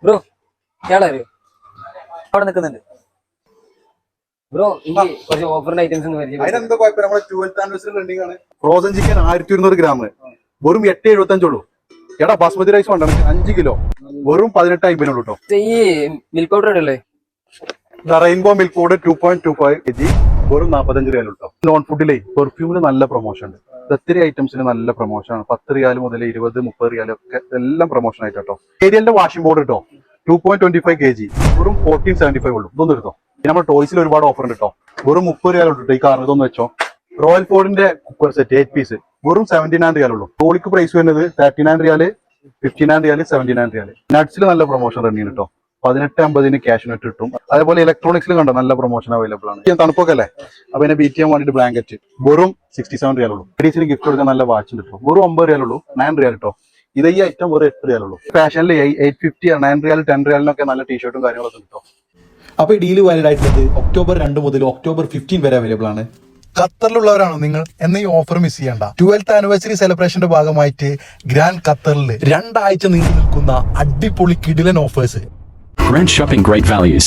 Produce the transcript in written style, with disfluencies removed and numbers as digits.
Bro ഇയാളാര് അവിടെ നിൽക്കുന്നുണ്ട് bro എനിക്ക് കുറച്ച് ഓഫറിന്റെ ഐറ്റംസ് ഒന്ന് പരിചയം അതിനെന്താ കുഴപ്പം? നമ്മളെ 12th ആനിവേഴ്സറി ട്രെൻഡിങ് ആണ്. ഫ്രോസൺ ചിക്കൻ 1200 ഗ്രാം വെറും 8.75 എടാ. ബാസ്മതി റൈസ് വേണ്ട 5 കിലോ വെറും 18.50 കേട്ടോ. ഈ മിൽക്ക് പൗഡർ അല്ലേ? റെയിൻബോ മിൽക്ക് പൗഡർ 2.25 kg വെറും 45 റിയാൽ കേട്ടോ. നോൺ ഫുഡിലെ പെർഫ്യൂമിന് നല്ല പ്രൊമോഷൻ ഉണ്ട്. ഒത്തിരി ഐറ്റംസിന് നല്ല പ്രൊമോഷൻ ആണ്. 10 റിയാൽ മുതൽ 20-30 റിയാൽ ഒക്കെ എല്ലാം പ്രൊമോഷൻ ആയിട്ട് കേട്ടോ. ഏരിയലിന്റെ വാഷിംഗ് പൗഡർ കേട്ടോ 2.25 kg വെറും 14.75 ഉള്ളൂ. ഇതൊന്നും എടുത്തോ. പിന്നെ നമ്മുടെ ടോയ്സിൽ ഒരുപാട് ഓഫർ ഉണ്ട് കേട്ടോ. വെറും 30 റിയാൽ ഉണ്ട് ഈ കാർ. ഇതൊന്നും വെച്ചോ. റോയൽ ഫോർഡിന്റെ കുക്കർ സെറ്റ് 8 പീസ് വെറും 79 റിയാൽ ഉള്ളൂ. ടോളിക്ക് പ്രൈസ് വരുന്നത് 39 റിയാൽ, 59 റിയാൽ, 79 റിയാൽ. നട്ട്സിൽ നല്ല പ്രൊമോഷൻ റണ്ണിന് കേട്ടോ. 18.50 ക്യാഷ് നെറ്റ് കിട്ടും. അതേപോലെ ഇലക്ട്രോണിക്സിൽ കണ്ടോ നല്ല പ്രൊമോഷൻ അവൈലബിൾ ആണ്. തണുപ്പൊക്കെ അല്ലേ, അപ്പൊ അതിനെ ബീറ്റ് ചെയ്യാൻ വേണ്ടിട്ട് ബ്ലാങ്കറ്റ് വെറും 67 റിയാൽ ഉള്ളൂ. ലേഡീസിന് ഗിഫ്റ്റ് കൊടുക്കാൻ നല്ല വാച്ച് കിട്ടും. വെറും 9 റിയാൽ ഉള്ളൂ. 9 റിയാൽ കേട്ടോ. ഇത് ഈ ഐറ്റം വെറും 8 റിയാൽ ഉള്ളൂ. ഫാഷനിൽ 850, 9 റിയാൽ, 10 റിയാലിനൊക്കെ നല്ല ടീഷർട്ടും കാര്യങ്ങളൊക്കെ കിട്ടും. അപ്പൊ ഈ ഡീല് വാലിഡ് ആയിട്ടുള്ളത് ഒക്ടോബർ 2 മുതൽ ഒക്ടോബർ 15 വരെ അവൈലബിൾ ആണ്. ഖത്തറിലുള്ളവരാണോ നിങ്ങൾ എന്ന ഈ ഓഫർ മിസ് ചെയ്യണ്ട. 12th ആനിവേഴ്സറി സെലിബ്രേഷന്റെ ഭാഗമായിട്ട് ഗ്രാൻഡ് ഖത്തറിൽ 2 ആഴ്ച നീണ്ടു നിൽക്കുന്ന അടിപൊളി കിടിലൻ offers. Grand shopping, great values.